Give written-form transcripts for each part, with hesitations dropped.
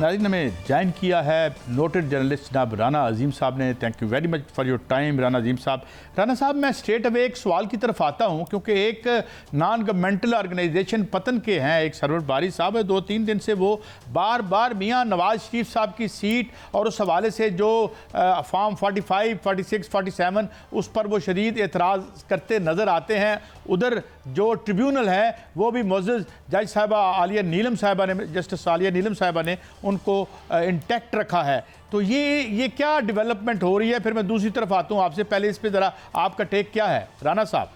नाज़रीन हमें ज्वाइन किया है नोटेड जर्नलिस्ट जनाब राना अजीम साहब ने। Thank you very much for your time Rana Azeem साहब। राना साहब, मैं स्ट्रेट अवे एक सवाल की तरफ आता हूं, क्योंकि एक नॉन गवर्नमेंटल ऑर्गेनाइजेशन पतन के हैं, एक सरवर बारी साहब है, 2-3 दिन से वो बार बार मियां नवाज शरीफ साहब की सीट और उस हवाले से जो फॉर्म 45, 46, 47 उस पर वो शदीद एतराज़ करते नज़र आते हैं। उधर जो ट्रिब्यूनल है वो भी मोअज़्ज़ज़ जज साहिबा आलिया नीलम साहिबा ने, जस्टिस आलिया नीलम साहिबा ने उनको इंटैक्ट रखा है। तो ये क्या डेवलपमेंट हो रही है? फिर मैं दूसरी तरफ आता हूँ आपसे, पहले इस पे ज़रा आपका टेक क्या है राना साहब?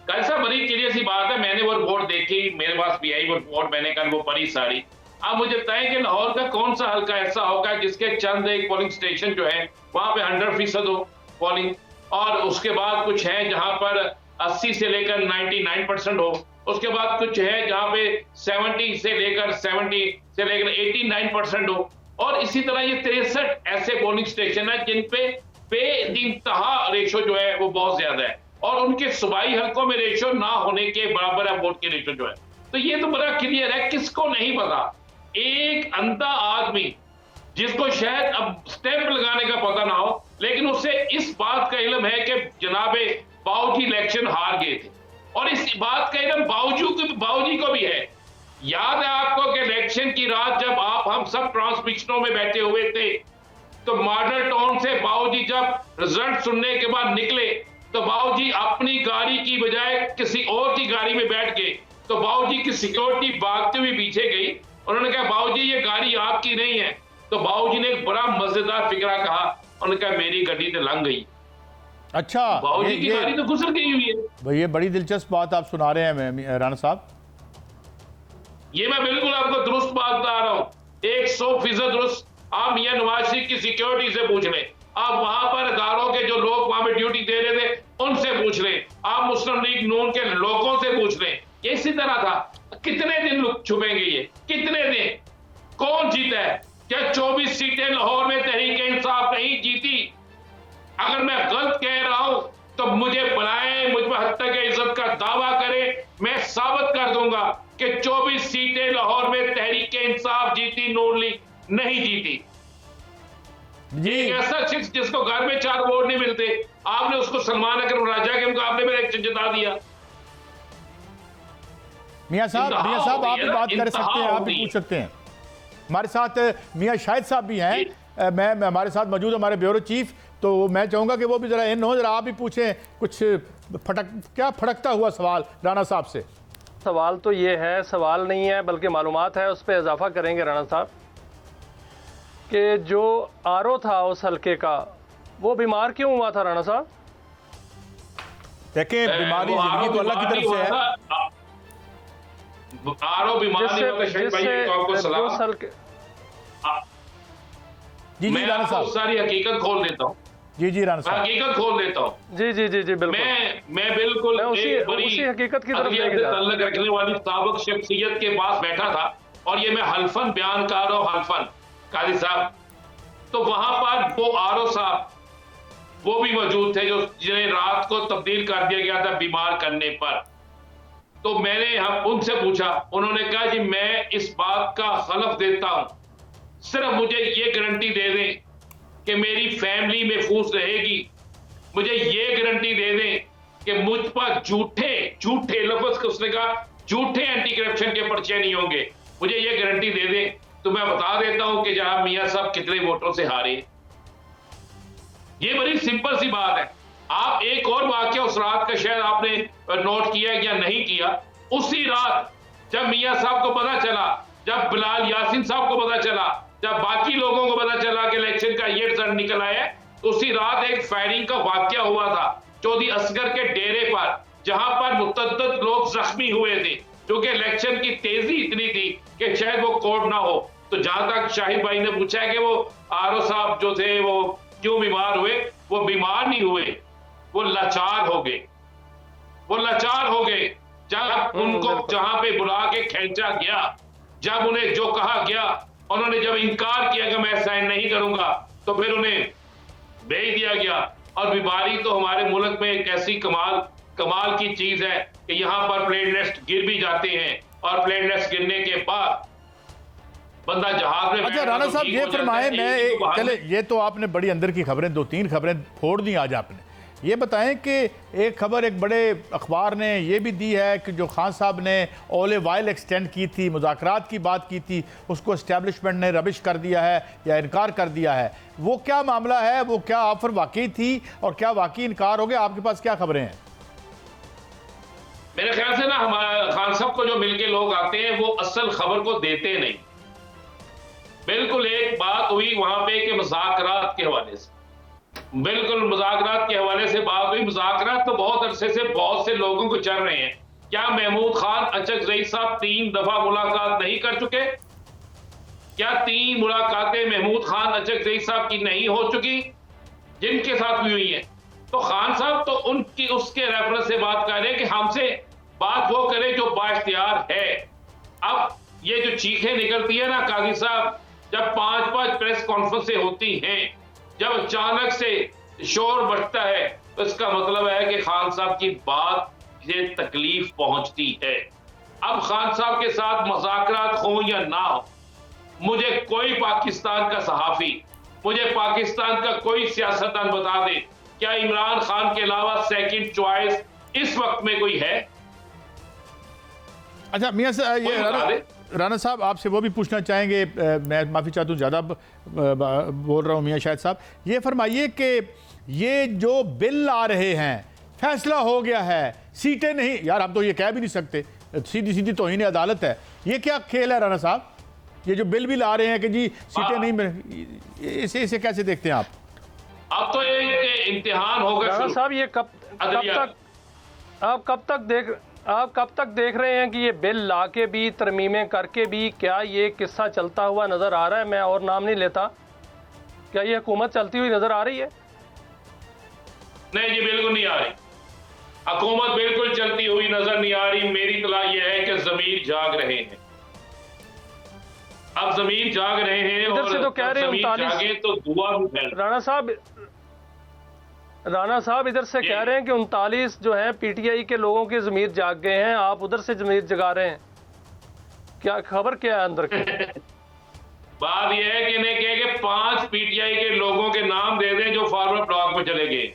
कैसा बड़ी क्लियर सी बात है। मैंने वो रिपोर्ट देखी, मेरे पास भी आई वो रिपोर्ट, मैंने कल वो पढ़ी सारी। अब मुझे बताएं कि लाहौर का कौन सा हल्का ऐसा होगा जिसके चंद एक पोलिंग स्टेशन जो है वहां पे 100% हो पोलिंग, और उसके बाद कुछ है जहां पर 80 से लेकर 99% हो, उसके बाद कुछ है जहां पे 70 से लेकर 89% हो, और इसी तरह ये 63 ऐसे पोलिंग स्टेशन है जिन पे बेइंतहा रेशो जो है वो बहुत ज्यादा है, और उनके सूबाई हल्कों में रेशो ना होने के बराबर है वोट के रेशो जो है। तो ये तो बड़ा क्लियर है, किसको नहीं पता। एक अंधा आदमी जिसको शायद अब स्टैंप लगाने का पता ना हो, लेकिन उसे इस बात का इल्म है कि जनाबे बाऊजी इलेक्शन हार गए थे, और इस बात का इल्म बाऊजी को भी है। याद है आपको कि इलेक्शन की रात जब हम सब ट्रांसमिशनों में बैठे हुए थे, तो मॉडल टाउन से बाऊजी जब रिजल्ट सुनने के बाद निकले तो बाऊजी अपनी गाड़ी की बजाय किसी और की गाड़ी में बैठ गए। तो बाऊजी की सिक्योरिटी भागते हुए पीछे गई, उन्होंने कहा बाऊजी ये गाड़ी आपकी नहीं है। तो बाऊजी ने एक बड़ा मजेदार फिक्रा कहा, उन्होंने कहा मेरी गाड़ी तो लंघ गई। अच्छा, बाऊजी की गाड़ी तो गुजर गई हुई है। भाई ये बड़ी दिलचस्प बात आप सुना रहे हैं राणा साहब। ये मैं बिल्कुल आपको दुरुस्त बात बता रहा हूँ, 100% दुरुस्त। आप मियां नवाज शरीफ की सिक्योरिटी से पूछ लें, आप वहां पर अदारों के जो लोग वहां पे ड्यूटी दे रहे थे उनसे पूछ लें, आप मुस्लिम लीग नून के लोगों से पूछ लें। ये इसी तरह था। कितने दिन छुपेंगे ये? कितने दिन? कौन जीता है? क्या 24 सीटें लाहौर में तहरीक-ए-इंसाफ नहीं जीती? अगर मैं गलत कह रहा हूं तो मुझे बुलाएं, मुझ पर हत्या के इज्जत का दावा करें, मैं साबित कर दूंगा कि 24 सीटें लाहौर में तहरीक-ए-इंसाफ जीती, नून लीग नहीं जीती। एक ऐसा शख्स जिसको घर में 4 वोट नहीं मिलते, आपने उसको सलमान अकरम राजा के मुकाबले में इलेक्शन जिता दिया। मियां साहब आप भी बात कर सकते हैं, आप भी पूछ सकते हैं। हमारे साथ मियां शाहिद साहब भी हैं, मैं हमारे साथ मौजूद हमारे ब्यूरो चीफ, तो मैं चाहूँगा कि वो भी ज़रा इन हो, ज़रा आप भी पूछें कुछ फटकता हुआ सवाल राणा साहब से। सवाल तो ये है, सवाल नहीं है बल्कि मालूमात है, उस पर इजाफा करेंगे राणा साहब कि जो आरओ था उस हल्के का वो बीमार क्यों हुआ था राणा साहब? देखें, बीमारी जिंदगी तो अल्लाह की तरफ से है। आरओ बीमार नहीं होता शहीद भाई, तो आपको सलाह। जी मैं राणा साहब सारी हकीकत खोल देता हूँ। जी राणा साहब, हकीकत खोल देता हूँ। जी बिल्कुल। मैं बिल्कुल उसी हकीकत की तरफ लेके जा रहा हूं। ताल्लुक रखने वाली साबिक शख्सियत के पास बैठा था, और ये मैं हल्फन बयान कर रहा हूँ, हल्फन काजी साहब। तो वहां पर वो आरओ साहब वो भी मौजूद थे जिन्हें रात को तब्दील कर दिया गया था बीमार करने पर। तो मैंने उनसे पूछा, उन्होंने कहा जी मैं इस बात का खलफ देता हूं, सिर्फ मुझे ये गारंटी दे दें कि मेरी फैमिली महफूज रहेगी, मुझे ये गारंटी दे दें कि मुझ पर झूठे लफ्ज उसने कहा, झूठे एंटी करप्शन के पर्चे नहीं होंगे, मुझे ये गारंटी दे दें। तो मैं बता देता हूं कि जनाब मियां साहब कितने वोटों से हारे। ये बड़ी सिंपल सी बात है। आप एक और वाकया उस रात का शायद आपने नोट किया या नहीं किया, उसी रात जब मियां साहब को पता चला, जब बिलाल यासीन साहब को पता चला, जब बाकी लोगों को पता चला कि इलेक्शन का ये रिजल्ट निकल आया, तो उसी रात एक फायरिंग का वाकया हुआ था चौधरी असगर के डेरे पर, जहां पर मुतअद्दिद लोग जख्मी हुए थे, क्योंकि इलेक्शन की तेजी इतनी थी कि शायद वो कोर्ट ना हो। तो जहां तक शाहिद भाई ने पूछा है कि वो आरओ साहब जो थे वो क्यों बीमार हुए, वो बीमार नहीं हुए, वो लाचार हो गए। वो लाचार हो गए जब उनको जहां पे बुला के खींचा गया, जब उन्हें जो कहा गया, उन्होंने जब इनकार किया कि मैं साइन नहीं करूंगा, तो फिर उन्हें भेज दिया गया और बीमारी तो हमारे मुल्क में एक ऐसी कमाल की चीज है कि यहाँ पर प्लेटलेट्स गिर भी जाते हैं और प्लेटलेट्स गिरने के बाद बंदा जहाज में अच्छा राणा साहब ये फरमाएं, चले ये तो आपने बड़ी अंदर की खबरें 2-3 खबरें फोड़ दी आज आपने। ये बताएं कि एक खबर एक बड़े अखबार ने ये भी दी है कि जो खान साहब ने ओले वाइल एक्सटेंड की थी, मुज़ाकरात की बात की थी, उसको इस्टेब्लिशमेंट ने रबिश कर दिया है या इनकार कर दिया है। वो क्या मामला है? वो क्या ऑफर वाकई थी और क्या वाकई इनकार हो गया? आपके पास क्या खबरें हैं? मेरे ख्याल से ना हमारे खान साहब को जो मिलके लोग आते हैं वो असल खबर को देते नहीं। बिल्कुल एक बात हुई वहां पे कि मुज़ाकरात के हवाले से, बिल्कुल मुज़ाकरात के हवाले से बात हुई। मुज़ाकरात तो बहुत अरसे से बहुत से लोगों को चल रहे हैं। क्या महमूद खान अचकज़ई साहब 3 दफा मुलाकात नहीं कर चुके? क्या 3 मुलाकातें महमूद खान अचकज़ई साहब की नहीं हो चुकी जिनके साथ भी हुई है? तो खान साहब तो उनकी उसके रेफरेंस से बात कर रहे हैं कि हमसे बात वो करे जो बाइख्तियार है। अब ये जो चीखें निकलती है ना काजी साहब, जब 5-5 प्रेस कॉन्फ्रेंसें होती हैं, जब अचानक से शोर बढ़ता है, तो इसका मतलब है कि खान साहब की बात से तकलीफ पहुंचती है। अब खान साहब के साथ मुज़ाकरात हो या ना हो, मुझे कोई पाकिस्तान का सहाफी, मुझे पाकिस्तान का कोई सियासतदान बता दे, क्या इमरान खान के अलावा सेकंड चॉइस इस वक्त में कोई है? अच्छा मियां साहब, ये राणा साहब आपसे वो भी पूछना चाहेंगे, मैं माफ़ी चाहता हूँ ज़्यादा बोल रहा हूँ मियां शाहिद साहब, ये फरमाइए कि ये जो बिल आ रहे हैं, फैसला हो गया है, सीटें नहीं, यार हम तो ये कह भी नहीं सकते, सीधी सीधी तौहीन अदालत है, ये क्या खेल है राणा साहब? ये जो बिल ला रहे हैं कि जी सीटें नहीं मिल, इसे कैसे देखते हैं आप? अब तो एक इम्तिहान होगा राणा साहब, ये आप कब तक देख रहे हैं कि ये बिल ला के भी, तरमीमें करके भी, क्या ये किस्सा चलता हुआ नजर आ रहा है? मैं और नाम नहीं लेता, क्या ये हुकूमत चलती हुई नजर आ रही है? नहीं जी, बिल्कुल नहीं आ रही। हुकूमत बिल्कुल चलती हुई नजर नहीं आ रही। मेरी इत्तला यह है कि जमीर जाग रहे हैं, अब जमीर जाग रहे हैं और से तो कह रहे हैं तो दुआ भी फैल। राणा साहब इधर से कह रहे हैं कि 39 जो है पीटीआई के लोगों की जमीर जाग गए हैं, आप उधर से जमीर जगा रहे हैं, क्या खबर क्या है अंदर की? बात यह है कि इन्हें कहे कि 5 पीटीआई के लोगों के नाम दे दें जो फॉरवर्ड ब्लॉक में चले गए,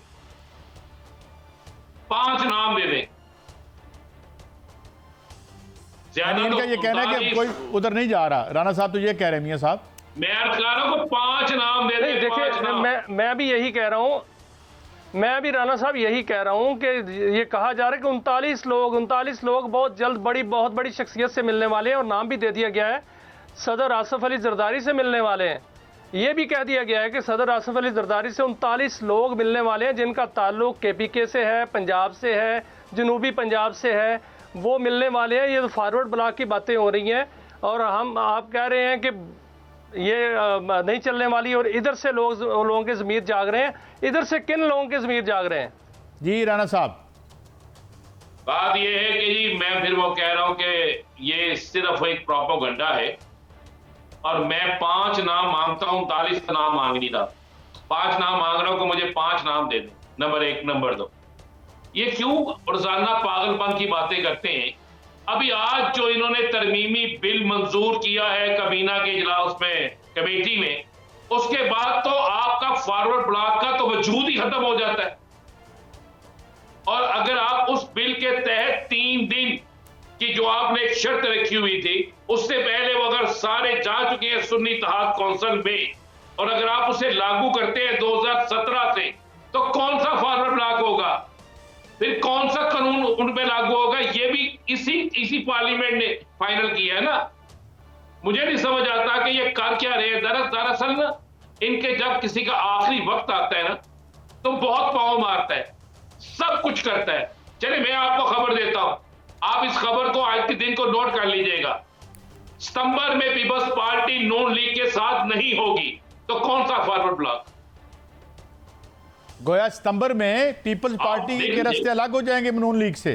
5 नाम दे दें। इनका ये कहना है कि कोई उधर नहीं जा रहा। राणा साहब तो ये कह रहे हैं मियां साहब, मैं अर्ज कर रहा हूं 5 नाम दे दें। देखिए मैं भी यही कह रहा हूं, मैं भी राणा साहब यही कह रहा हूं कि ये कहा जा रहा है कि 39 लोग बहुत जल्द बहुत बड़ी शख्सियत से मिलने वाले हैं, और नाम भी दे दिया गया है, सदर आसिफ अली जरदारी से मिलने वाले हैं। ये भी कह दिया गया है कि सदर आसिफ अली जरदारी से 39 लोग मिलने वाले हैं जिनका ताल्लुक केपीके से है, पंजाब से है, जनूबी पंजाब से है, वो मिलने वाले हैं। ये तो फॉरवर्ड ब्लॉक की बातें हो रही हैं, और आप कह रहे हैं कि ये नहीं चलने वाली, और इधर से लोगों के ज़मीर जाग रहे हैं। इधर से किन लोगों के ज़मीर जाग रहे हैं? जी राणा साहब, बात ये है कि जी मैं फिर वो कह रहा हूं कि ये सिर्फ एक प्रोपेगेंडा है, और मैं 5 नाम मांगता हूं, 39 का नाम मांग नहीं था, 5 नाम मांग रहा हूं कि मुझे 5 नाम दे दें। नंबर 1, नंबर 2, ये क्यों रोजाना पागलपन की बातें करते हैं? अभी आज जो इन्होंने तरमीमी बिल मंजूर किया है कबीना के इजलास में, कमेटी में, उसके बाद तो आपका फॉरवर्ड ब्लॉक का तो वजूद ही खत्म हो जाता है। और अगर आप उस बिल के तहत 3 दिन की जो आपने एक शर्त रखी हुई थी, उससे पहले वो अगर सारे जा चुके हैं सुन्नी इत्तेहाद कौंसिल में, और अगर आप उसे लागू करते हैं 2017 से, तो कौन सा फॉरवर्ड ब्लॉक होगा? फिर कौन सा कानून उन पे लागू होगा? ये भी इसी पार्लियामेंट ने फाइनल किया है ना। मुझे नहीं समझ आता कि ये कर क्या रहे हैं। दरअसल ना, इनके जब किसी का आखिरी वक्त आता है ना, तो बहुत पाँव मारता है, सब कुछ करता है। चलिए मैं आपको खबर देता हूं, आप इस खबर को आज के दिन को नोट कर लीजिएगा। सितंबर में पीपल्स पार्टी नून लीग के साथ नहीं होगी, तो कौन सा फॉरवर्ड ब्लॉक? गोया सितंबर में पीपल्स पार्टी के रास्ते अलग हो जाएंगे नून लीग से।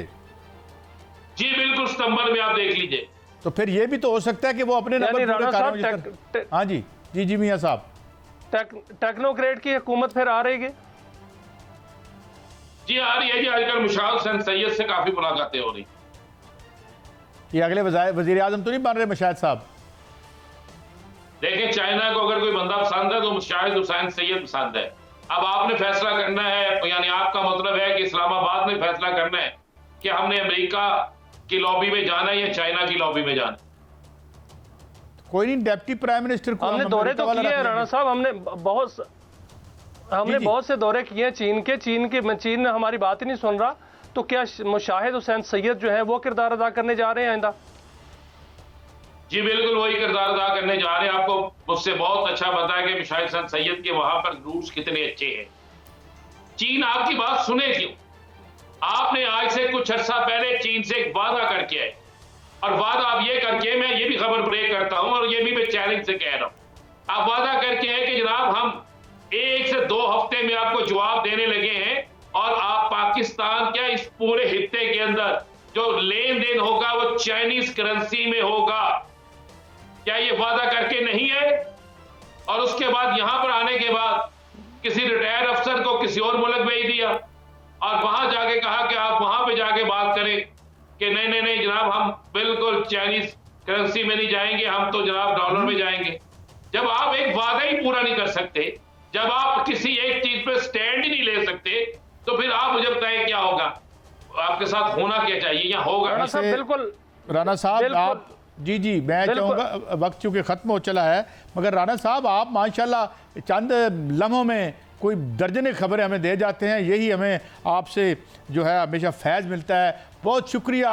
जी बिल्कुल, सितंबर में आप देख लीजिए। तो फिर ये भी तो हो सकता है कि वो अपने नंबर। हाँ जी मियां साहब, टेक्नोक्रेट की हुकूमत फिर आ रही है। जी आ रही है जी, आजकल मुशाहिद हुसैन सैयद से काफी मुलाकातें हो रही। ये अगले वजीर आजम तो नहीं बन रहे मुशाहिद साहब? देखें, चाइना को अगर कोई बंदा पसंद है तो मुशाहिद हुसैन सैयद पसंद है। अब आपने फैसला करना है, यानी आपका मतलब है कि इस्लामाबाद ने फैसला करना है कि हमने अमेरिका की लॉबी में जाना है या चाइना की लॉबी में जाना। कोई नहीं, डिप्टी प्राइम मिनिस्टर को हमने दौरे तो किए हैं राणा साहब, हमने बहुत से दौरे किए हैं चीन ने हमारी बात ही नहीं सुन रहा। तो क्या मुशाहिद हुसैन सैयद जो है वो किरदार अदा करने जा रहे हैं आइंदा? जी बिल्कुल वही किरदार अदा करने जा रहे हैं। आपको मुझसे बहुत अच्छा पता है कि मुशाहिद हुसैन सैयद के वहां पर रूट्स कितने अच्छे हैं। चीन आपकी बात सुने क्यों? आपने आज से कुछ अर्सा पहले चीन से एक वादा करके आए, और वादा आप ये करके, मैं ये भी खबर ब्रेक करता हूं और ये भी मैं चैलेंज से कह रहा हूं, आप वादा करके आए कि जनाब हम 1 से 2 हफ्ते में आपको जवाब देने लगे हैं, और आप पाकिस्तान क्या इस पूरे हिस्से के अंदर जो लेन देन होगा वो चाइनीज करेंसी में होगा। क्या ये वादा करके नहीं है? और उसके बाद यहां पर आने के बाद किसी रिटायर्ड अफसर को किसी और मुल्क भेज दिया, और वहां जाके कहा कि आप वहां पे जाके बात करें कि नहीं नहीं नहीं जनाब, हम बिल्कुल चाइनीज करेंसी में नहीं जाएंगे, हम तो जनाब डॉलर में जाएंगे। जब आप एक वादा ही पूरा नहीं कर सकते, जब आप किसी एक चीज पे स्टैंड ही नहीं ले सकते, तो फिर आप मुझे बताएं क्या होगा, आपके साथ होना क्या चाहिए या होगा? बिल्कुल राणा साहब आप जी मैं चाहूँगा, वक्त चूँकि ख़त्म हो चला है, मगर राणा साहब आप माशाल्लाह चंद लम्हों में कोई दर्जने खबरें हमें दे जाते हैं। यही हमें आपसे जो है हमेशा फैज़ मिलता है। बहुत शुक्रिया।